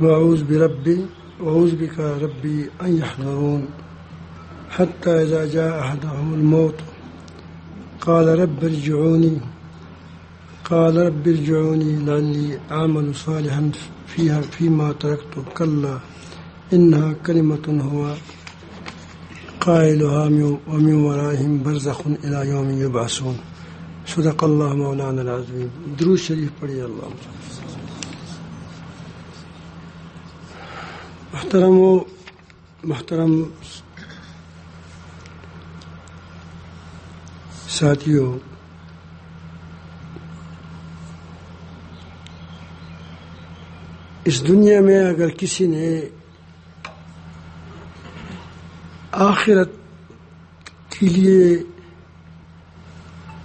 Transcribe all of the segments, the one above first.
وأعوذ بك ربي أن يحضرون حتى إذا جاء أحدهم الموت قال رب ارجعوني لعلي أعمل صالحا فيما تركت كلا إنها كلمة هو قائلها ومن ورائهم برزخ إلى يوم يبعثون صدق اللہ مولانا العظیم. درود شریف پڑھیے. اللہ محترم ساتھیوں، اس دنیا میں اگر کسی نے آخرت کے لیے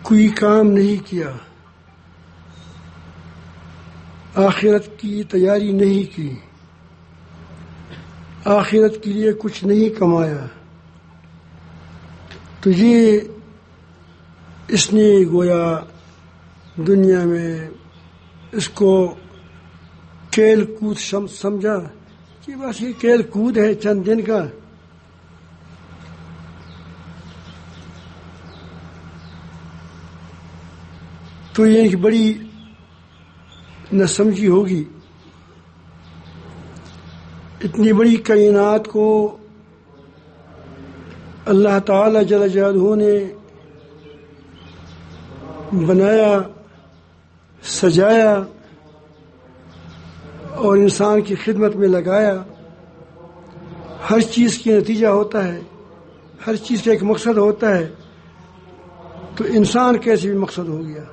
کوئی کام نہیں کیا، آخرت کی تیاری نہیں کی، آخرت کے لیے کچھ نہیں کمایا، تو یہ اس نے گویا دنیا میں اس کو کھیل کود سمجھا کہ بس یہ کھیل کود ہے چند دن کا، تو یہ ایک بڑی ناسمجھی ہوگی. اتنی بڑی کائنات کو اللہ تعالی جل جلالہ نے بنایا، سجایا اور انسان کی خدمت میں لگایا. ہر چیز کی نتیجہ ہوتا ہے، ہر چیز کا ایک مقصد ہوتا ہے. تو انسان کیسے بھی مقصد ہو گیا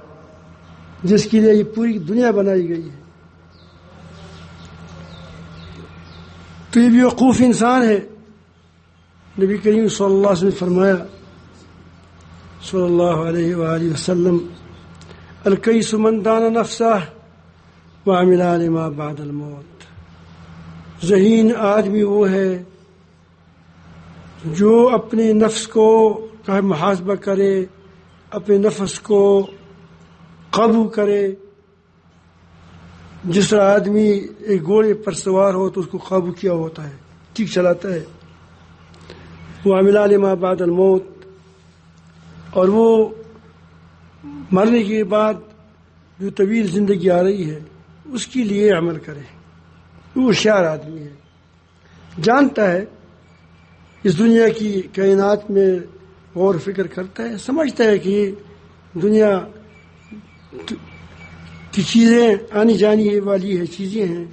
جس کے لیے یہ پوری دنیا بنائی گئی ہے. تو یہ بیوقوف انسان ہے. نبی کریم صلی اللہ علیہ وسلم نے فرمایا صلی اللہ علیہ وآلہ وسلم، الکیس من دان نفسہ وعمل لما بعد الموت. ذہین آدمی وہ ہے جو اپنے نفس کو کا محاسبہ کرے، اپنے نفس کو قابو کرے. جس طرح آدمی ایک گھوڑے پر سوار ہو تو اس کو قابو کیا ہوتا ہے، ٹھیک چلاتا ہے. وعمل لما بعد الموت، اور وہ مرنے کے بعد جو طویل زندگی آ رہی ہے اس کے لیے عمل کرے. وہ ہوشیار آدمی ہے، جانتا ہے اس دنیا کی کائنات میں غور و فکر کرتا ہے، سمجھتا ہے کہ یہ دنیا کی چیزیں آنی جانی والی ہے، چیزیں ہیں،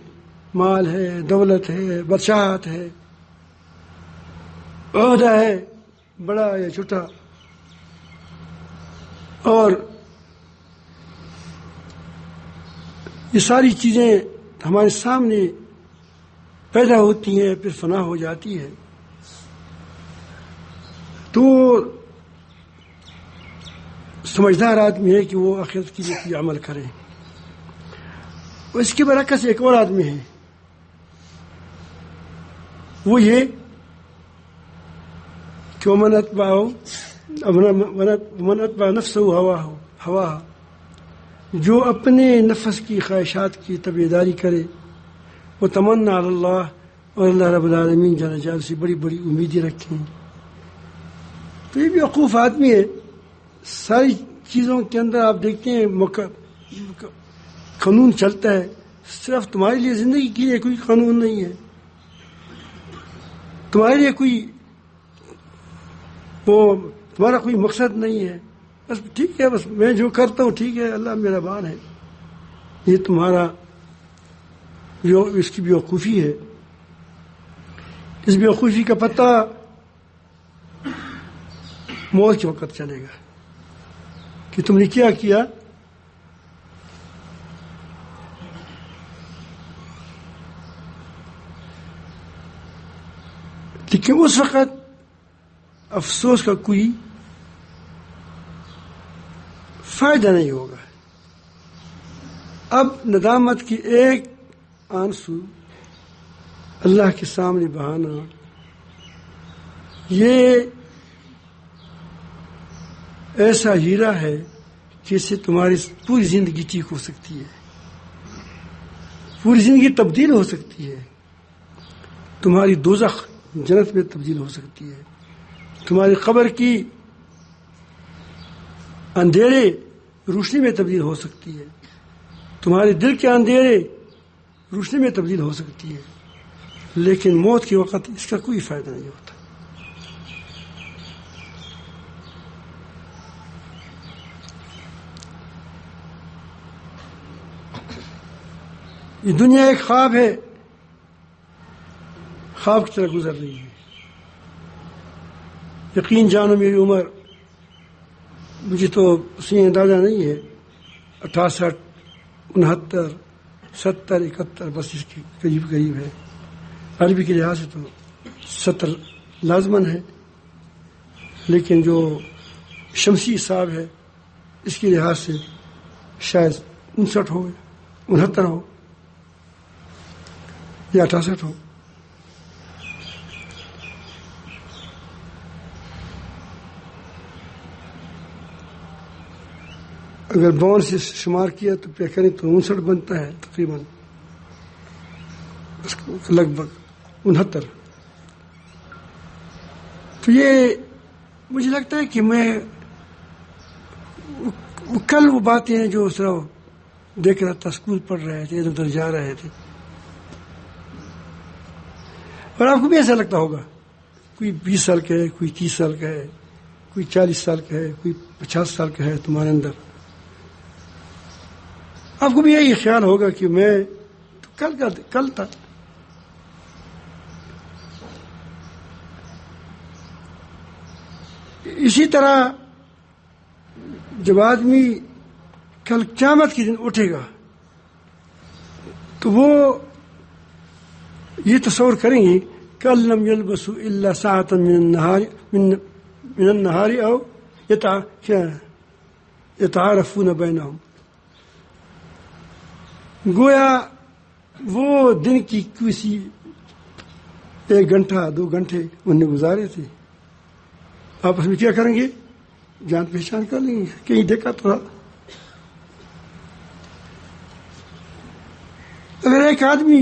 مال ہے، دولت ہے، بادشاہت ہے، عہدہ ہے بڑا یا چھوٹا، اور یہ ساری چیزیں ہمارے سامنے پیدا ہوتی ہیں پھر فنا ہو جاتی ہے. تو سمجھدار آدمی ہے کہ وہ آخرت کے لیے کوئی عمل کرے. اس کے برعکس ایک اور آدمی ہے، وہ یہ کہ ومن اتبع نفسہ ہواہا، جو اپنے نفس کی خواہشات کی تابعداری کرے، وہ تمنا علی اللہ، اور اللہ رب العالمین جل جلالہ سے بڑی بڑی امیدیں رکھیں. تو یہ بھی وقوف آدمی ہے. ساری چیزوں کے اندر آپ دیکھتے ہیں قانون چلتا ہے، صرف تمہارے لیے زندگی کے لیے کوئی قانون نہیں ہے، تمہارے لیے تمہارا کوئی مقصد نہیں ہے. بس ٹھیک ہے، بس میں جو کرتا ہوں ٹھیک ہے، اللہ میرا بان ہے. یہ تمہارا جو اس کی بیوقوفی ہے. اس بیوقوفی کا پتہ موت کے وقت چلے گا کہ تم نے کیا کیا. لیکن اس وقت افسوس کا کوئی فائدہ نہیں ہوگا. اب ندامت کی ایک آنسو اللہ کے سامنے بہانا، یہ ایسا ہیرا ہے کہ اس سے تمہاری پوری زندگی ٹھیک ہو سکتی ہے. پوری زندگی تبدیل ہو سکتی ہے. تمہاری دوزخ جنت میں تبدیل ہو سکتی ہے. تمہاری قبر کی اندھیرے روشنی میں تبدیل ہو سکتی ہے. تمہارے دل کے اندھیرے روشنی میں تبدیل ہو سکتی ہے. لیکن موت کے وقت اس کا کوئی فائدہ نہیں ہوتا. یہ دنیا ایک خواب ہے، خواب کی طرح گزر رہی ہے. یقین جانو میری عمر مجھے تو اسی اندازہ نہیں ہے، 68 69 70 71 بس اس کے قریب ہے. عربی کے لحاظ سے تو 70 لازمن ہے، لیکن جو شمسی حساب ہے اس کے لحاظ سے شاید 59 ہو، 69 ہو یا 68 ہو. اگر 52 سے شمار کیا تو پہ کریں تو 59 بنتا ہے تقریباً، لگ بھگ 69. تو یہ مجھے لگتا ہے کہ میں کل وہ باتیں ہیں جو صرف دیکھ رہا تھا، اسکول پڑھ رہے تھے، ادھر ادھر جا رہے تھے. اور آپ کو بھی ایسا لگتا ہوگا، کوئی 20 سال کا ہے، کوئی 30 سال کا ہے، کوئی 40 سال کا ہے، کوئی 50 سال کا ہے تمہارے اندر. آپ کو بھی یہی خیال ہوگا کہ میں تو کل تھا. اسی طرح جب آدمی کل قیامت کے دن اٹھے گا تو وہ یہ تصور کریں گے کل لم یلبسوا الا ساعة من النهار او یتعارفون بینہم. گویا وہ دن کی کسی 1 گھنٹہ 2 گھنٹے انہوں نے گزارے تھے. آپس میں کیا کریں گے؟ جان پہچان کر لیں گے، کہیں دیکھا تھا. اگر ایک آدمی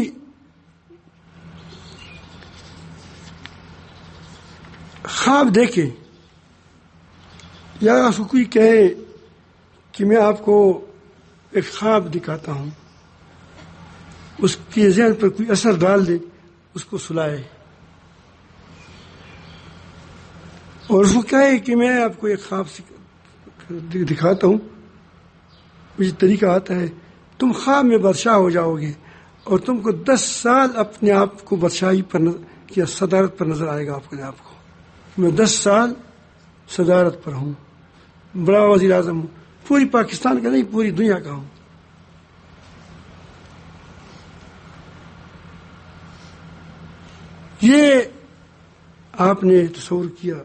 خواب دیکھے یا اس کو کوئی کہے کہ میں آپ کو ایک خواب دکھاتا ہوں، اس کے ذہن پر کوئی اثر ڈال دے، اس کو سلائے اور اس کو کہے کہ میں آپ کو ایک خواب دکھاتا ہوں، مجھے طریقہ آتا ہے، تم خواب میں بادشاہ ہو جاؤ گے اور تم کو 10 سال اپنے آپ کو بادشاہی پر یا صدارت پر نظر آئے گا. آپ کو میں 10 سال صدارت پر ہوں، بڑا وزیر اعظم ہوں، پوری پاکستان کا نہیں پوری دنیا کا ہوں. یہ آپ نے تصور کیا،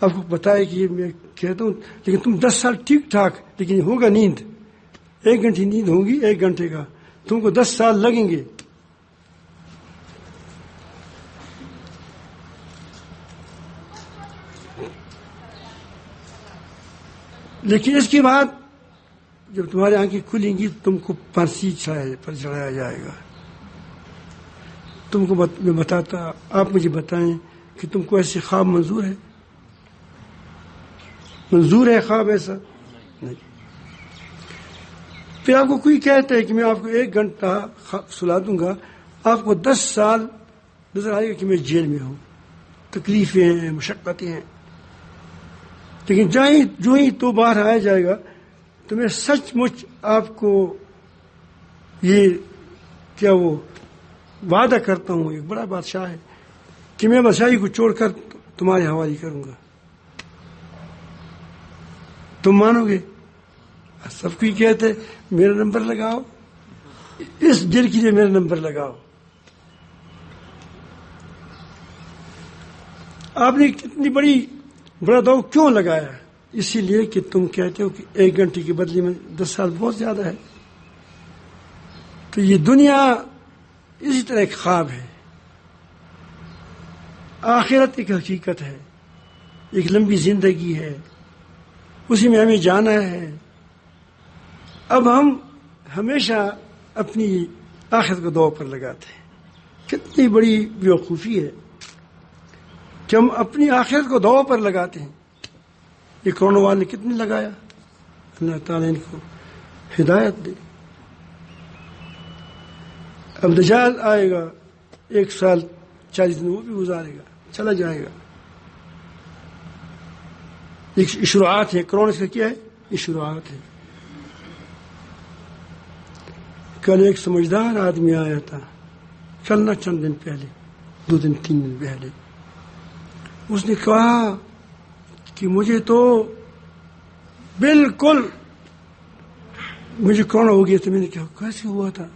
آپ کو پتا ہے کہ یہ میں کہتا ہوں، لیکن تم 10 سال ٹھیک ٹھاک، لیکن ہوگا نیند، 1 گھنٹے نیند ہوگی، 1 گھنٹے کا، تم کو 10 سال لگیں گے. لیکن اس کے بعد جب تمہاری آنکھیں کھلیں گی تم کو پھانسی پر چڑھایا جائے گا. تم کو میں بتاتا، آپ مجھے بتائیں کہ تم کو ایسے خواب منظور ہے؟ منظور ہے خواب ایسا؟ نہیں. پھر آپ کو کوئی کہتا ہے کہ میں آپ کو 1 گھنٹہ سلا دوں گا، آپ کو 10 سال نظر آئے گا کہ میں جیل میں ہوں، تکلیفیں ہیں، مشقتیں ہیں. لیکن جو ہی تو باہر آیا جائے گا تو میں سچ مچ آپ کو یہ کیا وہ وعدہ کرتا ہوں، ایک بڑا بادشاہ ہے، کہ میں بادشاہی کو چھوڑ کر تمہارے حوالے کروں گا. تم مانو گے؟ سب کو کہتے میرا نمبر لگاؤ، اس دل کے لیے میرا نمبر لگاؤ. آپ نے کتنی بڑا داؤ کیوں لگایا؟ اسی لیے کہ تم کہتے ہو کہ 1 گھنٹے کے بدلے میں 10 سال بہت زیادہ ہے. تو یہ دنیا اسی طرح ایک خواب ہے، آخرت ایک حقیقت ہے، ایک لمبی زندگی ہے، اسی میں ہمیں جانا ہے. اب ہم ہمیشہ اپنی آخرت کو دو پر لگاتے ہیں. کتنی بڑی بیوقوفی ہے کہ ہم اپنی آخرت کو دو پر لگاتے ہیں. یہ کرونا والے نے کتنے لگایا. اللہ تعالیٰ ان کو ہدایت دے. اب دجال آئے گا 1 سال 40 دن وہ بھی گزارے گا, چلا جائے گا. ایک شروعات ہے. کرونا کا کیا ہے؟ یہ شروعات ہے. کل ایک سمجھدار آدمی آیا تھا, کل نہ چند دن پہلے, 2 دن 3 دن پہلے. اس نے کہا کہ مجھے تو بالکل مجھے کرونا ہو گیا تھا. میں نے کہا کیسے ہوا تھا؟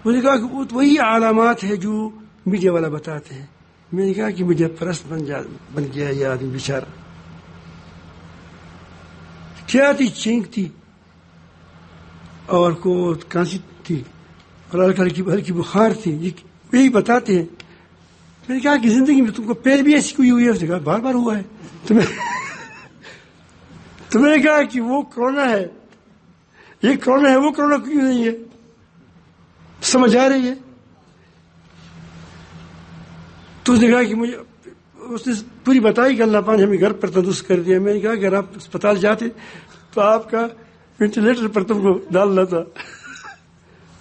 میں نے کہا کہ وہی علامات ہے جو میڈیا والا بتاتے ہیں. میں نے کہا کہ میڈیا پرست بن گیا یہ آدمی بیچارہ. کیا تھی؟ چینک تھی اور کو کھانسی تھی اور ہلکی بخار تھی. یہی بتاتے ہیں. میں نے کہا کہ زندگی میں تم کو پہلے بھی ایسی کوئی ہوئی ہے؟ اس نے کہا بار بار ہوا ہے. تو میں نے کہا کہ وہ کرونا ہے, یہ کرونا ہے, وہ کرونا کیوں نہیں ہے؟ سمجھ آ رہی ہے؟ تو اس نے کہا کہ مجھے, اس نے پوری بتائی کہ اللہ پاک نے ہمیں گھر پر تندرست کر دیا. میں نے کہا کہ اگر آپ اسپتال جاتے تو آپ کا وینٹیلیٹر پر تم کو ڈالنا تھا.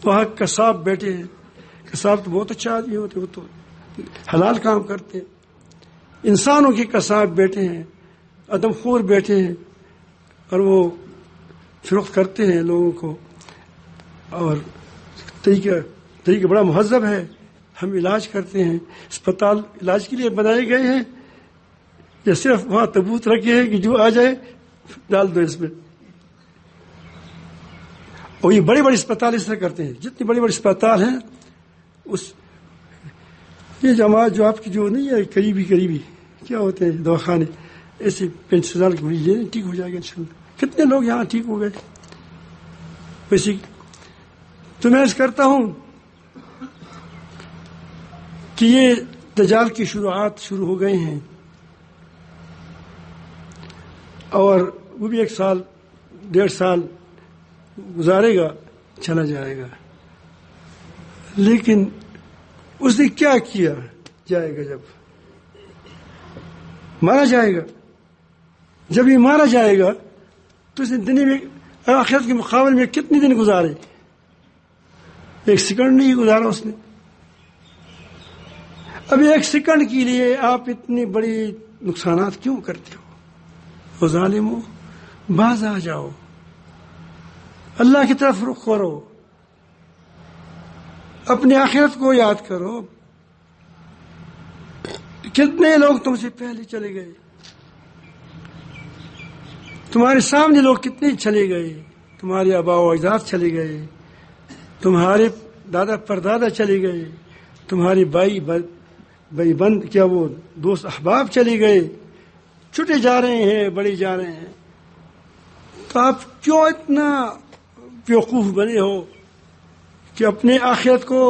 وہاں قصاب بیٹھے ہیں. قصاب تو بہت اچھا آدمی ہوتے, وہ تو حلال کام کرتے ہیں. انسانوں کے قصاب بیٹھے ہیں, عدم خور بیٹھے ہیں, اور وہ فروخت کرتے ہیں لوگوں کو. اور طریقہ بڑا مہذب ہے. ہم علاج کرتے ہیں. اسپتال علاج کے لیے بنائے گئے ہیں یا صرف وہاں تبوت رکھے ہیں کہ جو آ جائے ڈال دو اس میں. اور یہ بڑے بڑے اسپتال اس طرح کرتے ہیں. جتنی بڑے بڑے اسپتال ہیں, یہ جماعت جو آپ کی جو نہیں ہے قریبی کیا ہوتے ہیں دواخانے, ایسے 50,000 کی مریض لیں, ٹھیک ہو جائے گا انشاءاللہ. کتنے لوگ یہاں ٹھیک ہو گئے. ویسے تو میں عرض کرتا ہوں کہ یہ دجال کی شروعات شروع ہو گئے ہیں, اور وہ بھی 1 سال 1.5 سال گزارے گا, چلا جائے گا. لیکن اس نے کیا کیا جائے گا؟ جب مارا جائے گا, جب یہ مارا جائے گا تو اس نے دنیا میں آخرت کے مقابلے میں کتنے دن گزارے؟ 1 سیکنڈ نہیں گزارا اس نے. اب 1 سیکنڈ کے لیے آپ اتنی بڑی نقصانات کیوں کرتے ہو؟ وہ ظالمو, باز آ جاؤ, اللہ کی طرف رخ کرو, اپنی آخرت کو یاد کرو. کتنے لوگ تم سے پہلے چلے گئے, تمہارے سامنے لوگ کتنے چلے گئے. تمہارے آباء و اجداد چلے گئے, تمہارے دادا پردادا چلے گئے, تمہارے بھائی بند کیا وہ دوست احباب چلے گئے. چھوٹے جا رہے ہیں, بڑے جا رہے ہیں. تو آپ کیوں اتنا بیوقوف بنے ہو کہ اپنے آخرت کو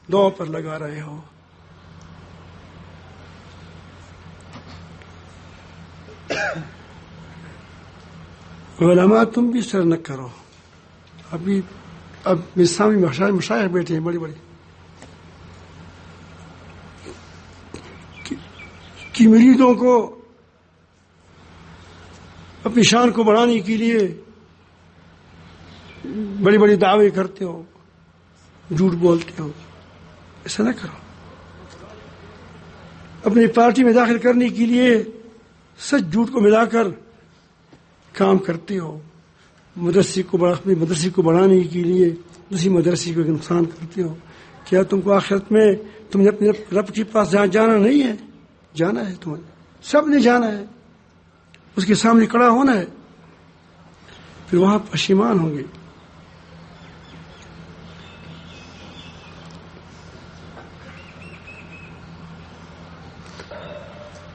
دو پر لگا رہے ہو؟ علماء تم بھی سر نہ کرو. اب میرے سامنے مشائخ بیٹھے ہیں بڑے بڑے, کہ مریدوں کو اپنی شان کو بڑھانے کے لیے بڑی بڑی دعوے کرتے ہو, جھوٹ بولتے ہو. ایسا نہ کرو. اپنی پارٹی میں داخل کرنے کے لیے سچ جھوٹ کو ملا کر کام کرتے ہو. مدرسے کو بڑھانے کے لیے دوسری مدرسے کو نقصان کرتے ہو. کیا تم کو آخرت میں تم نے اپنے رب کے پاس جانا نہیں ہے؟ جانا ہے, تمہیں سب نے جانا ہے. اس کے سامنے کھڑا ہونا ہے, پھر وہاں پشیمان ہوں گے.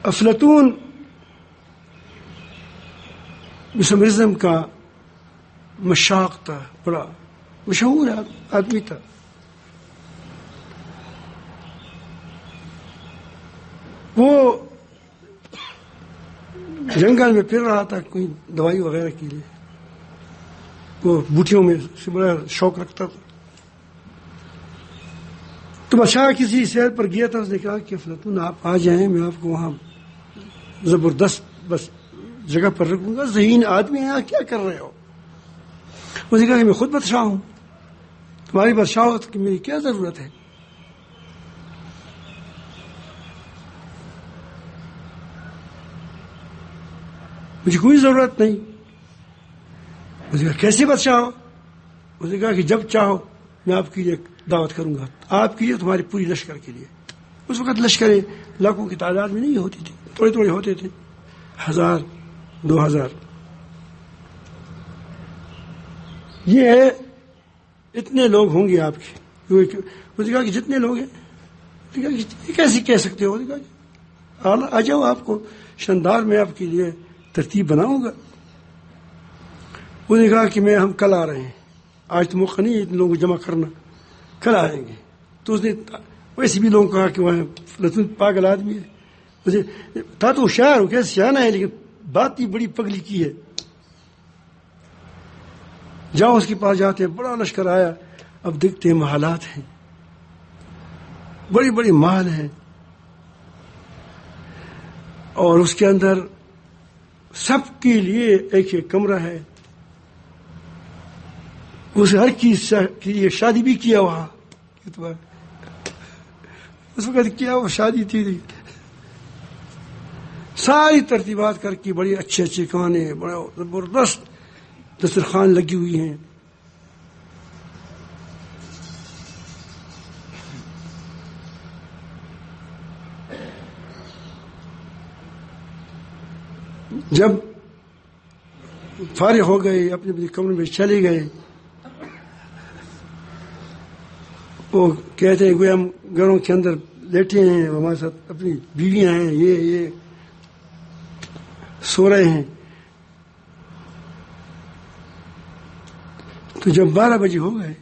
افلاطون مسمرزم کا مشاق تھا, بڑا مشہور آدمی تھا. وہ جنگل میں پھر رہا تھا کوئی دوائی وغیرہ کے لیے. وہ بوٹیوں میں سے بڑا شوق رکھتا تھا. تو بادشاہ کسی شہر پر گیا تھا، اس نے کہا کہ افلاطون آپ آ جائیں، میں آپ کو وہاں زبردست بس جگہ پر رکھوں گا، ذہین آدمی ہیں، کیا کر رہے ہو؟ اس نے کہا کہ میں خود بادشاہ ہوں، تمہاری بادشاہت کی میری کیا ضرورت ہے؟ مجھے کوئی ضرورت نہیں۔ اس نے کہا کیسے بادشاہ ہو؟ اس نے کہا کہ جب چاہو میں آپ کے لیے دعوت کروں گا، آپ کے لیے، تمہاری پوری لشکر کے لیے۔ اس وقت لشکریں لاکھوں کی تعداد میں نہیں ہوتی تھی، تھوڑے تھوڑے ہوتے تھے، 1000 2000۔ یہ ہے اتنے لوگ ہوں گے آپ کے۔ اس نے کہا کہ جتنے لوگ ہیں۔ اس نے کہا کہ کیسے کہہ سکتے ہو؟ اس نے کہا کہ آ جاؤ، آپ کو شاندار میں آپ کے لیے ترتیب بناؤں گا۔ اس نے کہا کہ ہم کل آ رہے ہیں، آج تو موقع نہیں ہے اتنے لوگوں کو جمع کرنا، کل آئیں گے۔ تو اس نے ویسے بھی لوگوں کہا کہ وہاں افلاطون پاگل آدمی ہے، مجھے تھا تو ہوشیار ہو، کیسے سیانا ہے، لیکن بات ہی بڑی پگلی کی ہے۔ جاؤ اس کے پاس جاتے ہیں، بڑا لشکر آیا۔ اب دیکھتے ہیں محلات ہیں، بڑی بڑی محل ہیں، اور اس کے اندر سب کے لیے ایک ایک کمرہ ہے۔ اس ہر چیز کے لیے شادی بھی کیا وہاں، اس وقت کیا وہ شادی تھی، ساری ترتیبات کر کے بڑے اچھے اچھے کھانے، بڑا زبردست دسترخوان لگی ہوئی ہیں۔ جب فارغ ہو گئے، اپنے اپنے کمرے میں چلے گئے، وہ کہتے ہیں کہ ہم گھروں کے اندر لیٹے ہیں، ہمارے ساتھ اپنی بیویاں ہیں، یہ سو رہے ہیں۔ تو جب 12 بجے ہو گئے،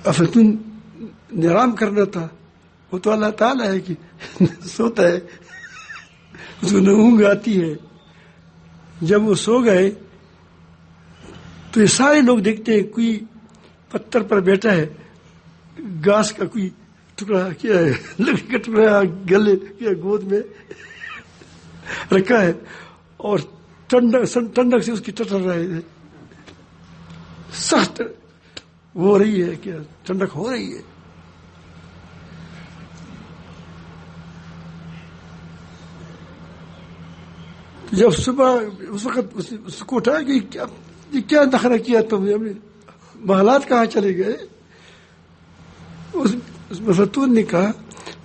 افلاطون نے آرام کرنا تھا، وہ تو اللہ تعالیٰ ہے کہ سوتا ہے، اس کو اونگ آتی ہے۔ جب وہ سو گئے تو یہ سارے لوگ دیکھتے ہیں کوئی پتھر پر بیٹھا ہے، گھاس کا کوئی ٹکڑا کیا ہے، لکڑی کا ٹکڑا گلے کیا گود میں رکھا ہے، اور ٹھنڈک سے اس کی ٹٹر رہے ہیں، سخت ہو رہی ہے، کیا ٹھنڈک ہو رہی ہے۔ جب صبح اس وقت اس کو اٹھایا کہ کیا نخرہ کیا تم نے، محلات کہاں چلے گئے؟ اس افلاطون نے کہا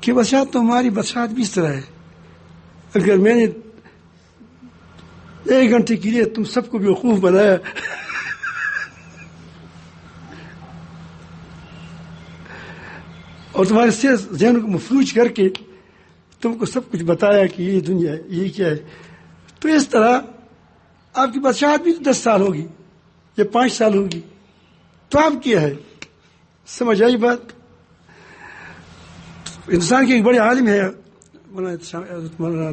کہ بادشاہ تمہاری بادشاہت بھی اس طرح ہے، اگر میں نے 1 گھنٹے کے لیے تم سب کو بیوقوف بنایا اور تمہارے ذہن کو مفلوج کر کے تم کو سب کچھ بتایا کہ یہ دنیا ہے، یہ کیا ہے، تو اس طرح آپ کی بادشاہت بھی 10 سال ہوگی یا 5 سال ہوگی، تو آپ کیا ہے؟ سمجھ آئی بات؟ ہندوستان کے ایک بڑے عالم ہے مولانا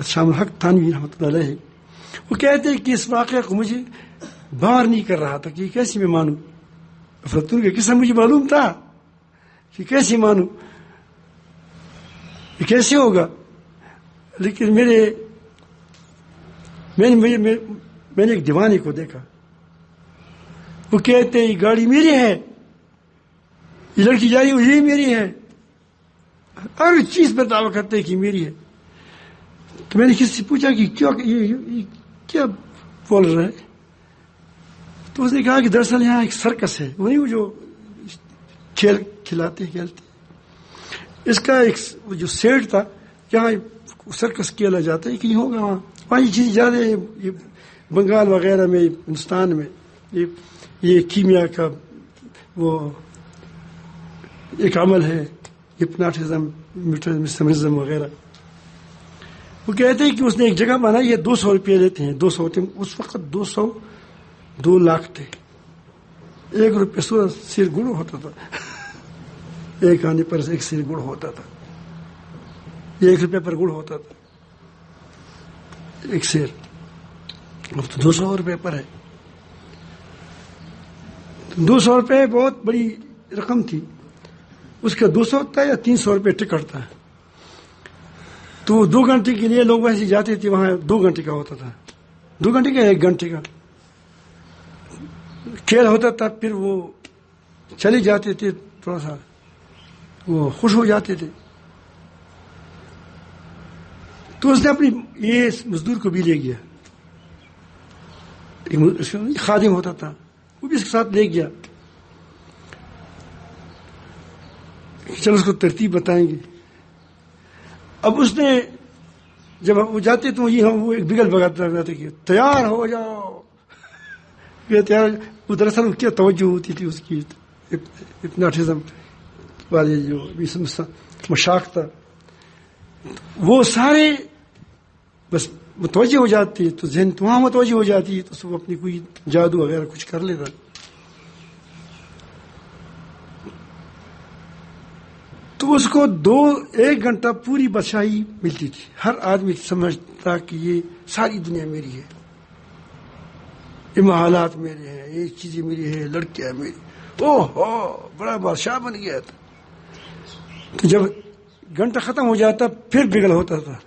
شام الحق تھانوی رحمۃ اللہ علیہ، وہ کہتے ہیں کہ اس واقعہ کو مجھے باور نہیں کر رہا تھا کہ کیسے میں مانوں۔ افلاطون کا قصہ مجھے معلوم تھا کہ کیسے مانوں، یہ کیسے ہوگا، لیکن میں نے ایک دیوانے کو دیکھا، وہ کہتے ہیں یہ گاڑی میری ہے، یہ لڑکی جا رہی ہے یہ میری ہے، ہر چیز پر دعویٰ کرتے ہیں کہ میری ہے۔ تو میں نے کسی سے پوچھا کہ کیا بول رہا ہے؟ تو اس نے کہا کہ دراصل یہاں ایک سرکس ہے، وہی وہ جو کھیل کھلاتے کھیلتے، اس کا ایک جو سیٹ تھا، جہاں سرکس کھیلا جاتا ہے، کہیں ہوگا وہاں یہ چیز زیادہ ہے، یہ بنگال وغیرہ میں، ہندوستان میں یہ کیمیا کا وہ ایک عمل ہے، ہپناٹزم، میسمرزم وغیرہ۔ وہ کہتے ہیں کہ اس نے ایک جگہ بنائی ہے، 200 روپئے لیتے ہیں، 200 ہوتے ہیں اس وقت، 2 لاکھ تھے، 1 روپے سیر گڑ ہوتا تھا، ایک آنے پر 1 سیر گڑ ہوتا تھا، 1 روپے پر گڑ ہوتا تھا 1 سیر، اب تو 200 روپے پر ہے۔ 200 روپے بہت بڑی رقم تھی، اس کا 200 تھا یا 300 روپے ٹکٹ تھا. تو 2 گھنٹے کے لیے لوگ ویسے جاتے تھے، وہاں 2 گھنٹے کا ہوتا تھا، 2 گھنٹے کا 1 گھنٹے کا کھیل ہوتا تھا. پھر وہ چلے جاتے تھے، تھوڑا سا وہ خوش ہو جاتے تھے. تو اس نے اپنی یہ مزدور کو بھی لے گیا، خادم ہوتا تھا، وہ بھی اس کے ساتھ لے گیا. چلو اس کو ترتیب بتائیں گے. اب اس نے جب وہ جاتے تو وہ ایک بگل بگاتا رہتا کہ تیار ہو جاؤ، تیار. وہ دراصل کیا توجہ ہوتی تھی اس کی، ہپناٹزم والے جو مشاق تھا، وہ سارے بس متوجہ ہو جاتی، تو ذہن تو وہاں متوجہ ہو جاتی، تو وہ اپنی کوئی جادو وغیرہ کچھ کر لیتا. تو اس کو 1 گھنٹہ پوری بادشاہی ملتی تھی. ہر آدمی سمجھتا کہ یہ ساری دنیا میری ہے، یہ محالات میرے ہیں، یہ چیزیں میری ہے، لڑکیاں میری. اوہ ہو بڑا بادشاہ بن گیا تھا. تو جب گھنٹہ ختم ہو جاتا پھر بگڑ ہوتا تھا،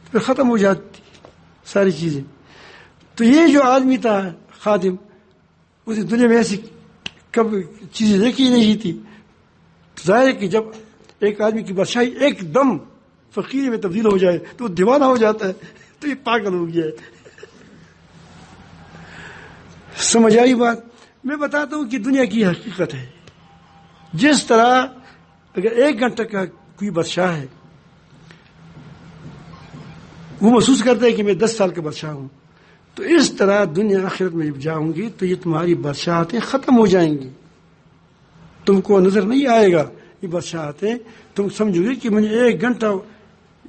پھر ختم ہو جاتی ساری چیزیں. تو یہ جو آدمی تھا خادم، اس دنیا میں ایسی کب چیزیں دیکھی نہیں تھی. ظاہر ہے کہ جب ایک آدمی کی بادشاہی ایک دم فقیر میں تبدیل ہو جائے تو وہ دیوانہ ہو جاتا ہے، تو یہ پاگل ہو گیا ہے. سمجھ آئی بات؟ میں بتاتا ہوں کہ دنیا کی حقیقت ہے. جس طرح اگر 1 گھنٹے کا کوئی بادشاہ ہے، وہ محسوس کرتا ہے کہ میں 10 سال کا بادشاہ ہوں، تو اس طرح دنیا آخرت میں جب جاؤں گی تو یہ تمہاری بادشاہتیں ختم ہو جائیں گی. تم کو نظر نہیں آئے گا یہ بادشاہتیں، تم سمجھو گے کہ میں نے 1 گھنٹہ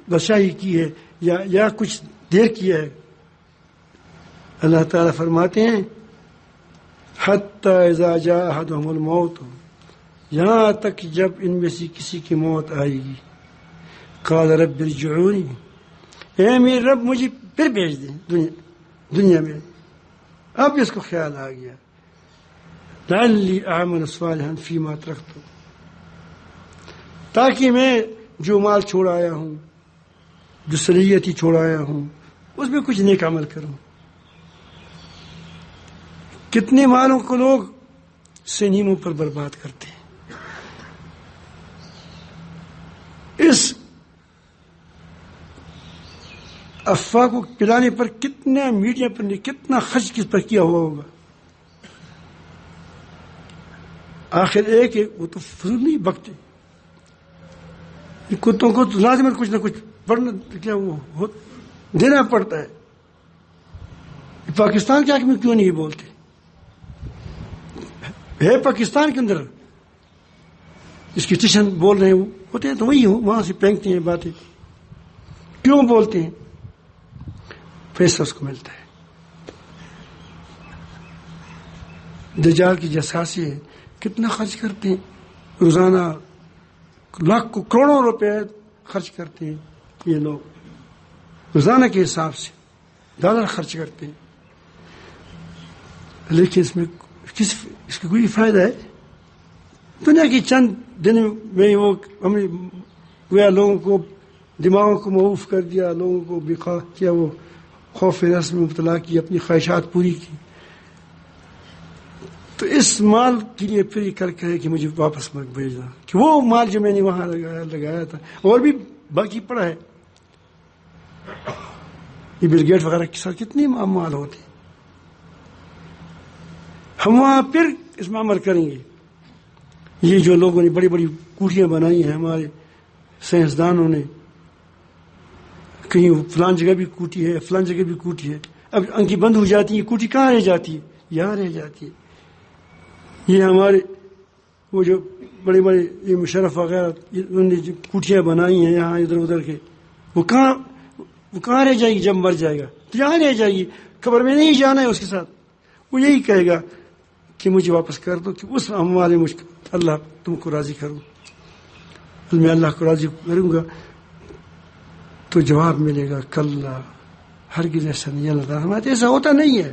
بادشاہی کی ہے یا کچھ دیر کیا ہے. اللہ تعالیٰ فرماتے ہیں حتی اذا جاء احدهم الموت، یہاں تک جب ان میں سے کسی کی موت آئے گی، قال رب ارجعونی، اے میرے رب مجھے پھر بھیج دیں دنیا میں. اب اس کو خیال آ گیا لعلی اعمل صالحا فیما ترکت، تاکہ میں جو مال چھوڑ آیا ہوں، جو صلاحیتی چھوڑ آیا ہوں، اس میں کچھ نیک عمل کروں. کتنے مالوں کو لوگ سنیموں پر برباد کرتے ہیں. اس افواہ کو پلانے پر کتنا میڈیا پر نے کتنا خرچ کس پر کیا ہوا ہوگا. آخر ایک ہے وہ تو فضول نہیں بکتے. کتوں کو تو لازماً کچھ نہ کچھ پڑھنا کیا وہ دینا پڑتا ہے. پاکستان کے حق میں کیوں نہیں بولتے؟ ہے پاکستان کے اندر اس کی اسٹیشن بول رہے ہیں ہوتے ہیں تو وہی ہو، وہاں سے پھینکتے ہیں باتیں. کیوں بولتے ہیں؟ پیسہ اس کو ملتا ہے. دجال کی جاساسی ہے، کتنا خرچ کرتے ہیں روزانہ، لاکھوں کروڑوں روپے خرچ کرتے ہیں یہ لوگ روزانہ کے حساب سے ڈالر خرچ کرتے ہیں. لیکن اس کا کوئی فائدہ ہے؟ دنیا کی چند دن میں وہ ہم نے لوگوں کو دماغوں کو معوف کر دیا، لوگوں کو بکھا کیا، وہ خوف نفس میں مبتلا کی، اپنی خواہشات پوری کی. تو اس مال کے لیے پھر یہ کر کے کہ مجھے واپس مت بھیجنا، کہ وہ مال جو میں نے وہاں لگایا تھا اور بھی باقی پڑا ہے. یہ بل گیٹ وغیرہ کے ساتھ کتنے مال ہوتے ہیں. ہم وہاں پھر اس میں عمل کریں گے. یہ جو لوگوں نے بڑی بڑی کوٹیاں بنائی ہیں ہمارے سائنسدانوں نے، کہیں فلان جگہ بھی کوٹی ہے، فلان جگہ بھی کوٹی ہے. اب انکی بند ہو جاتی ہے، کوٹی کہاں رہ جاتی ہے؟ یہاں رہ جاتی ہے. یہ ہمارے وہ جو بڑے بڑے یہ مشرف وغیرہ انہوں نے جو کوٹیاں بنائی ہیں یہاں ادھر ادھر کے، وہ کہاں رہ جائے گی جب مر جائے گا؟ تو یہاں رہ جائے گی. قبر میں نہیں جانا ہے اس کے ساتھ. وہ یہی کہے گا کہ مجھے واپس کر دو، کہ اس اموال مجھ کو اللہ تم کو راضی کروں، میں اللہ کو راضی کروں گا. تو جواب ملے گا کلا ہرگز ایسا نہیں. اللہ تعالیٰ ہمارے ایسا ہوتا نہیں ہے.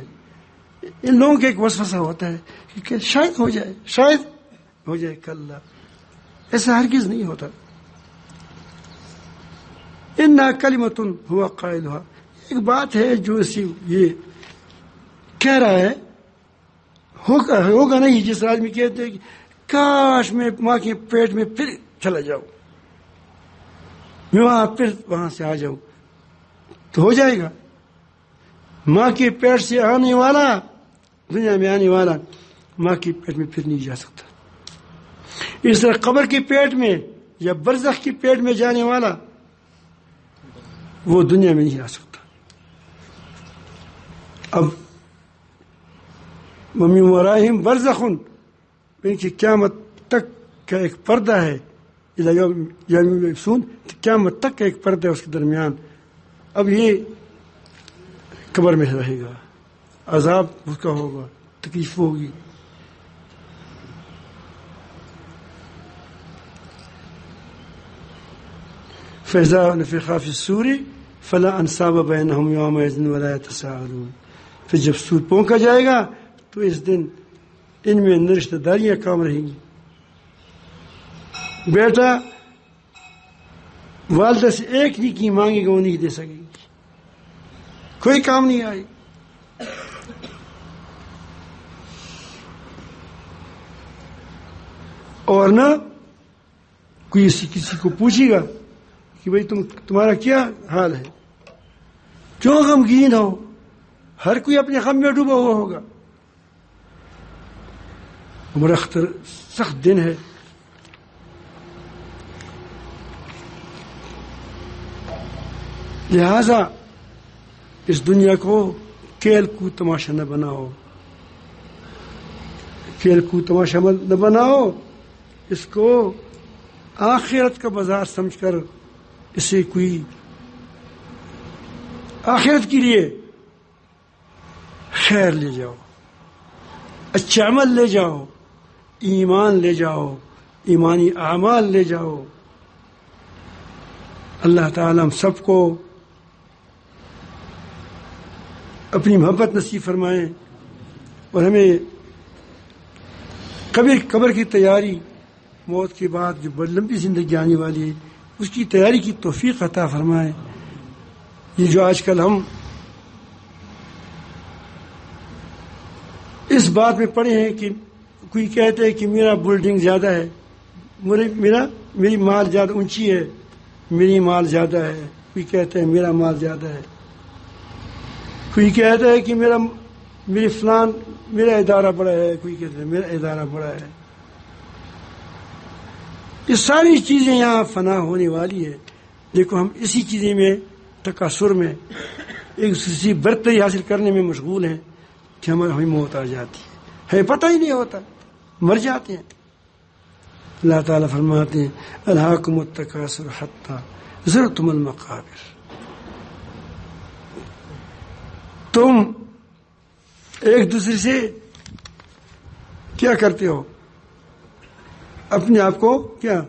ان لوگوں کا ایک وسوسہ ہوتا ہے کہ شاید ہو جائے، شاید ہو جائے کلا، ایسا ہرگز نہیں ہوتا. انہا کلمۃ ہوا قائلھا، ایک بات ہے جو اسی یہ کہہ رہا ہے، ہوگا نہیں. جس آدمی کہتے ہیں کہ کاش میں ماں کے پیٹ میں پھر چلا جاؤں، میں پھر وہاں سے آ جاؤں، تو ہو جائے گا. ماں کے پیٹ سے آنے والا، دنیا میں آنے والا ماں کے پیٹ میں پھر نہیں جا سکتا. اس طرح قبر کے پیٹ میں یا برزخ کے پیٹ میں جانے والا وہ دنیا میں نہیں آ سکتا. اب ممی وراہم برزخن، ان کی قیامت تک کا ایک پردہ ہے، یوم یبعثون، قیامت تک کا ایک پردہ ہے اس کے درمیان. اب یہ قبر میں رہے گا، عذاب اس کا ہوگا، تکلیف ہوگی. فَإِذَا نُفِخَ فِي الصُّورِ فَلَا أَنْسَابَ بَيْنَهُمْ يَوْمَئِذٍ وَلَا يَتَسَاءَلُونَ. پھر جب سور پونکا جائے گا تو اس دن ان میں نہ رشتہ داریاں کام رہیں گی. بیٹا والدہ سے ایک نیکی مانگے گا وہ نہیں دے سکے گی، کوئی کام نہیں آئے. اور نہ کوئی کسی کو پوچھے گا کہ بھئی تمہارا کیا حال ہے، کیوں غمگین ہو. ہر کوئی اپنے غم میں ڈوبا ہوا ہوگا. بڑا سخت دن ہے. لہذا اس دنیا کو کھیل کو تماشا نہ بناؤ، کھیل کو تماشا نہ بناؤ. اس کو آخرت کا بازار سمجھ کر اسے کوئی آخرت کے لیے خیر لے جاؤ، اچھا عمل لے جاؤ، ایمان لے جاؤ، ایمانی اعمال لے جاؤ. اللہ تعالیٰ ہم سب کو اپنی محبت نصیب فرمائیں اور ہمیں قبر کی تیاری، موت کے بعد جو بڑی لمبی زندگی آنے والی ہے اس کی تیاری کی توفیق عطا فرمائیں. یہ جو آج کل ہم اس بات میں پڑے ہیں کہ کوئی کہتے ہیں کہ میرا بلڈنگ زیادہ ہے، میری مال زیادہ اونچی ہے، میری مال زیادہ ہے. کوئی کہتے ہیں میرا مال زیادہ ہے، کوئی کہتا ہے کہ میرا ادارہ بڑا ہے، کوئی کہتا ہے میرا ادارہ بڑا ہے. یہ ساری چیزیں یہاں فنا ہونے والی ہے. دیکھو ہم اسی چیزیں میں تکاثر میں ایک دوسری برتری حاصل کرنے میں مشغول ہیں کہ ہمیں موت آ جاتی ہے، پتہ ہی نہیں ہوتا، مر جاتے ہیں. اللہ تعالیٰ فرماتے ہیں الہاکم التکاثر حتی زرتم المقابر. تم ایک دوسرے سے کیا کرتے ہو؟ اپنے آپ کو کیا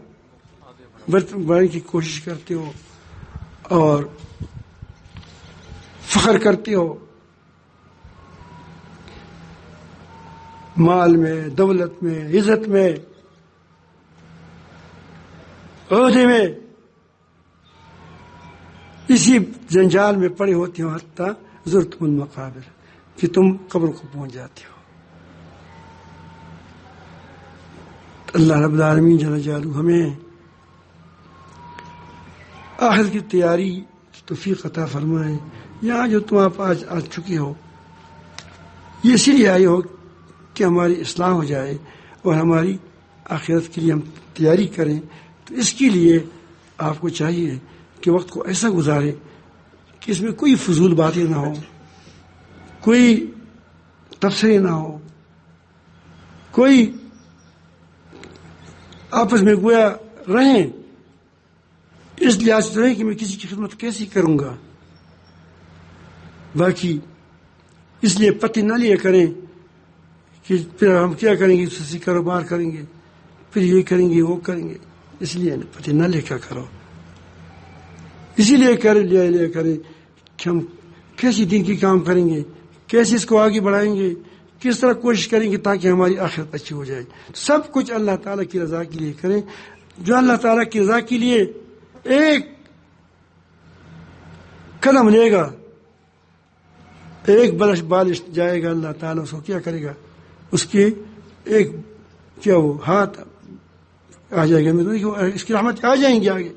بڑھانے کی کوشش کرتے ہو اور فخر کرتے ہو مال میں، دولت میں، عزت میں، عہدے میں. اسی جنجال میں پڑے ہوتے ہو حتیٰ زرتم المقابر، کہ تم قبر کو پہنچ جاتے ہو. اللہ رب العالمین جل جلالہ ہمیں آخرت کی تیاری کی توفیق عطا فرمائے. یہاں جو تم آپ آج آ چکے ہو یہ اس لیے آئے ہو کہ ہماری اصلاح ہو جائے اور ہماری آخرت کے لیے ہم تیاری کریں. تو اس کے لیے آپ کو چاہیے کہ وقت کو ایسا گزارے کہ اس میں کوئی فضول باتیں نہ ہو، کوئی تبصرے نہ ہو، کوئی آپس میں گویا رہیں اس لحاظ سے رہیں کہ میں کسی کی خدمت کیسی کروں گا. باقی اس لیے پتہ نہ لیا کریں کہ پھر ہم کیا کریں گے، کسی کاروبار کریں گے، پھر یہ کریں گے وہ کریں گے. اس لیے پتہ نہ لے کیا کرو، اسی لیے کریں کہ ہم کیسی دین کی کام کریں گے، کیسے اس کو آگے بڑھائیں گے، کس طرح کوشش کریں گے تاکہ ہماری آخرت اچھی ہو جائے. سب کچھ اللہ تعالیٰ کی رضا کے لیے کریں. جو اللہ تعالیٰ کی رضا کے لیے ایک قدم لے گا، ایک بالش جائے گا، اللہ تعالیٰ اس کو کیا کرے گا؟ اس کے ایک کیا وہ ہاتھ آ جائے گا، اس کی رحمت آ جائیں گے آگے.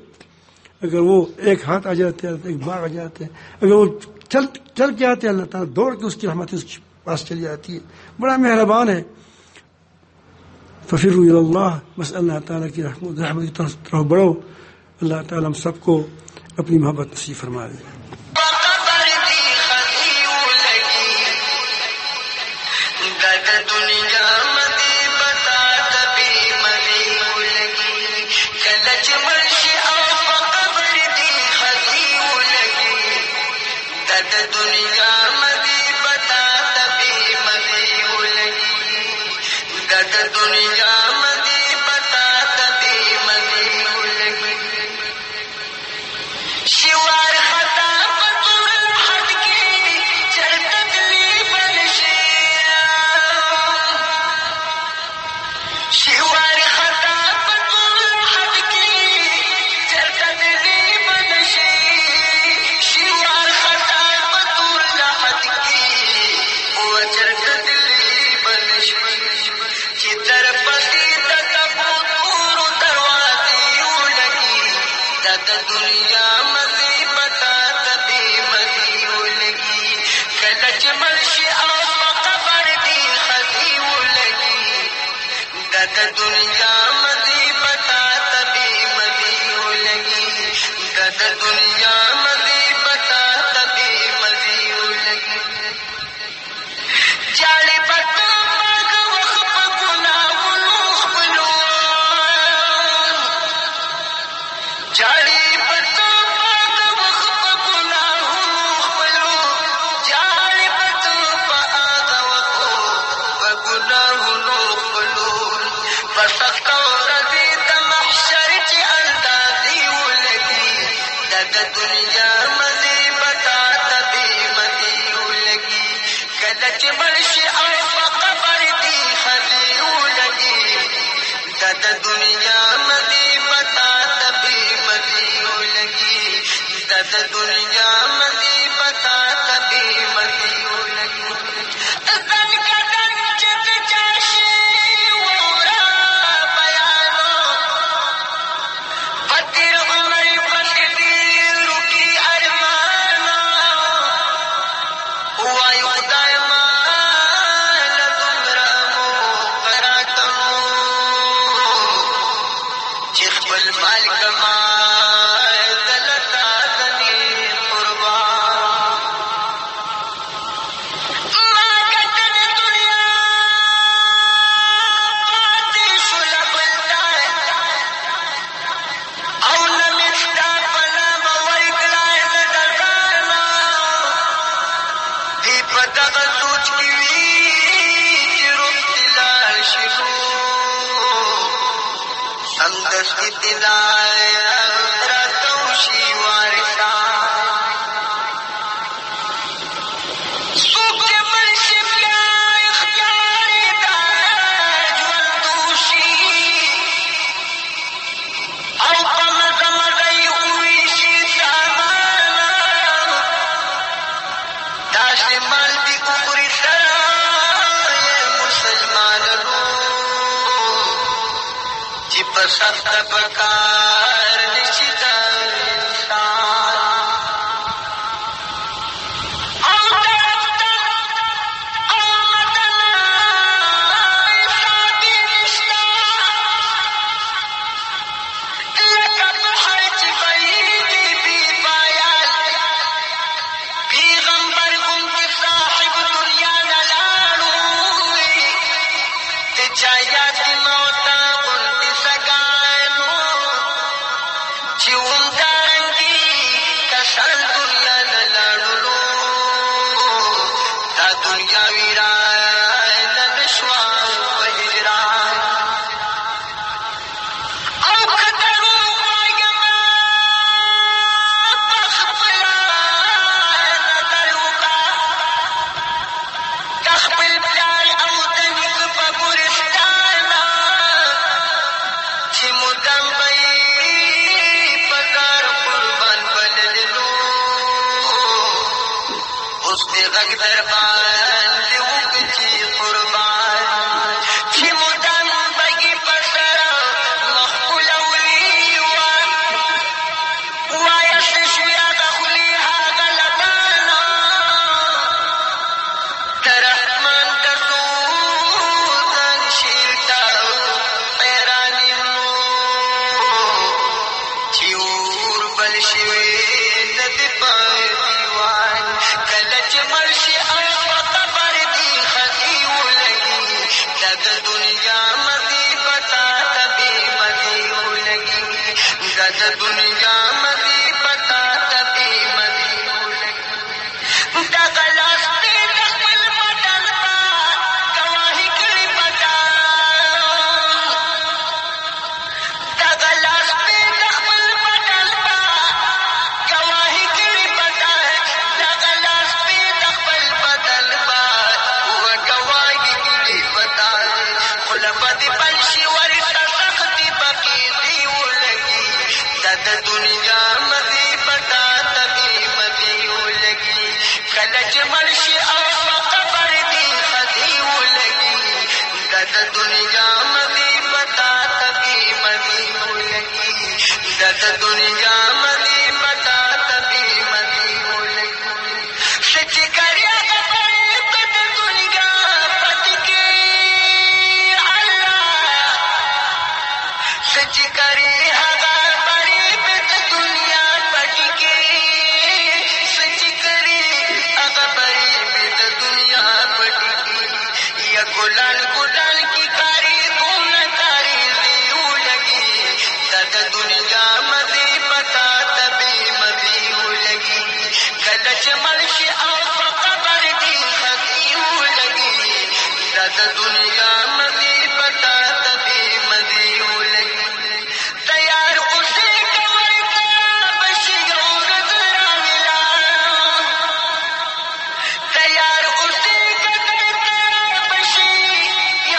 اگر وہ ایک ہاتھ آ جاتے ہیں، ایک باغ آ جاتے ہیں، اگر وہ چل کے آتے ہیں، اللہ تعالیٰ دوڑ کے اس کی رحمت اس کے پاس چلی جاتی ہے. بڑا مہربان ہے. ففروا الی اللہ، بس اللہ تعالیٰ کی رحمت کی طرف بڑھو. اللہ تعالیٰ ہم سب کو اپنی محبت نصیب فرما دے. You چې مدام بی پزار قربان بللو اوس دې غږ در باندې وکړي قربان چې مدام بی پزار مخبول اولی وایه شویا د خولي هغه لبانا ترحمان تردودن شیرتا حیرانی منو چې اور بل شوی د دې پای دیوان کله چې مرشي او په قبر دی خدي ولګي دا د دنیا مدي پتا تبي مدي ولګي دا د دنیا مدي پتا تبي مدي ولګي دا غلاس دې د خپل بدن په گواهی کړي پتا دا غلاس دې د خپل بدن په گواهی کړي پتا دا غلاس دې د خپل بدن په گواهی کړي پتا خلف دې بنشي ورته سختي پکې دی ولګي دا د دنیا مدي پتا تبي مدي ولګي کله چې مرشي او په قبر دی خدي ولګي دا د دنیا مدي پتا تبي مدي ولګي دا د دنیا مدي پتا تبي مدي ولګي سچ کریا خبر په د دنیا پټ کې الله سچ کری هغه بری په د دنیا پټ کې سچ کری هغه بری په د دنیا پټ کې یا ګلان ګلان کی کاری کوم کاری دیو لګي دا د دنیا مدي پتا تبي مدي ولګي کله چې مرشي او په قبر دی خدي ولګي دا د دنیا مدي پتا تبي مدي ولګي تیار اوسې کور ته بشي ورځ راولا تیار اوسې کور ته بشي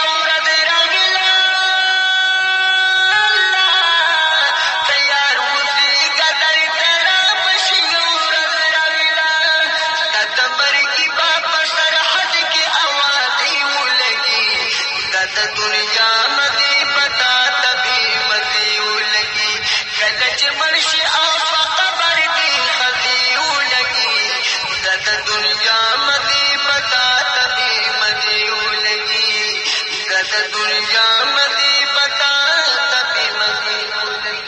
ورځ راولا تیار اوسې کور ته بشي ورځ راولا د مرګي په سرحد کې اوادي ولګي دا د دنیا مدي پتا تبي مدي ولګي کله چې مرشي او په قبر کې خدي ولګي دا د دنیا مدي پتا تبي مدي ولګي دا د دنیا مدي پتا تبي مدي ولګي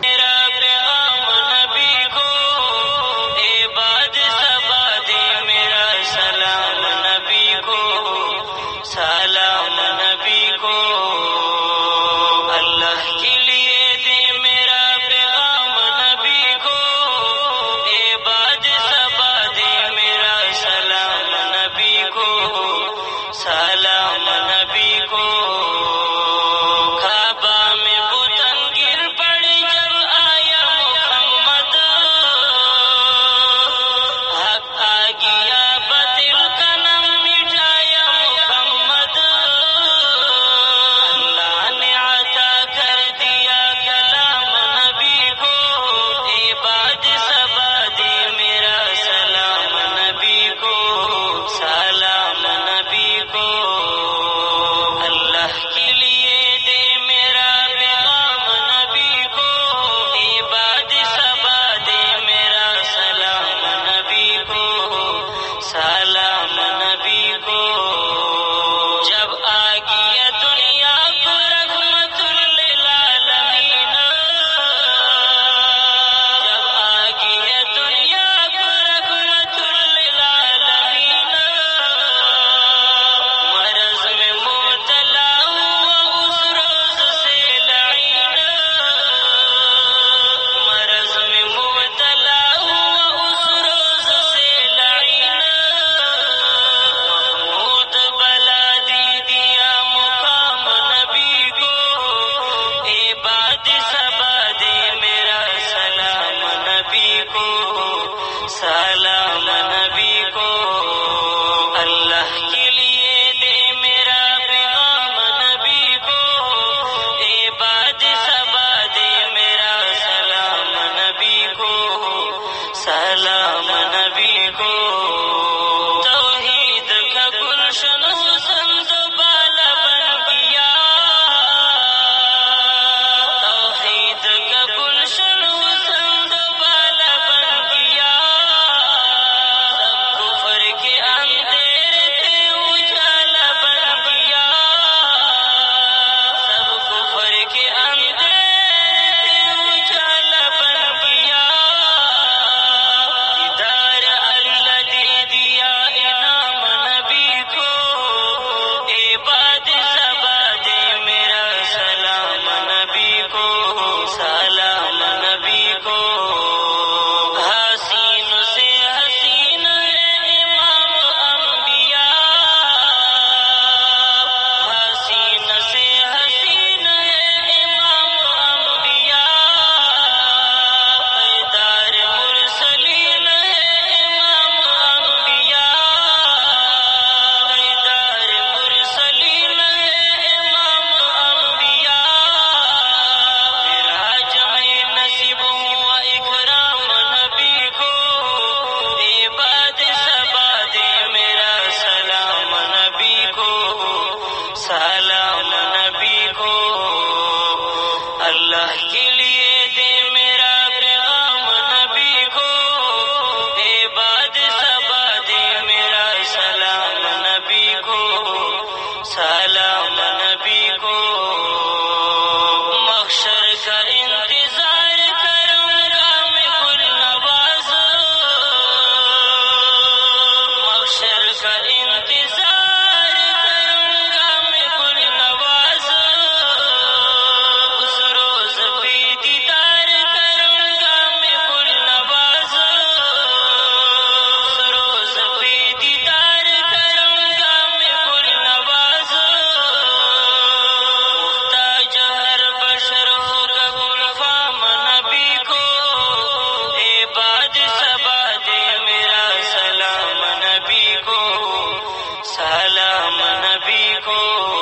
میرا پیغام نبی کو اے باد سبا دے میرا سلام نبی کو سلام نبی کو اللہ کے لیے دے میرا پیغام نبی کو اے باد سبا دے میرا سلام نبی کو سلام نبی کو کعبہ میں بتن گر پڑے جب آیا محمد حق آ گیا باطل کا نام مٹایا محمد اللہ نے عطا کر دیا کلام نبی کو اے باد سبا دے میرا سلام نبی کو سلام نبی کو اللہ کے لیے دے میرا پیغام نبی کو اے باد سبا دے میرا سلام نبی کو سلام نبی کو جب آ گیا دنیا کو رحمت للعالمین جب آ گیا دنیا کو رحمت للعالمین مرض میں مبتلا ہوا اس روز سے لعین مرض میں مبتلا ہوا اس روز سے لعین محمود بلا دی دیا مقام نبی کو اے باد سبا دے میرا سلام نبی کو سلام نبی کو اللہ کی سلام نبی کو، اللہ کے لیے دے میرا پیغام نبی کو، عباد سبا دے میرا سلام نبی کو، سلام نبی کو، محشر کا انتظار کروں گا میں گل نواز، محشر کا انتظار کروں گا میں گل نواز، اس روز بھی دیدار کروں گا میں گل نواز، اس روز بھی دیدار کروں گا میں گل نواز، محتاج ہر بشر ہوگا غلام نبی کو، عباد سبا دے میرا سلام نبی کو، سلام نبی کو۔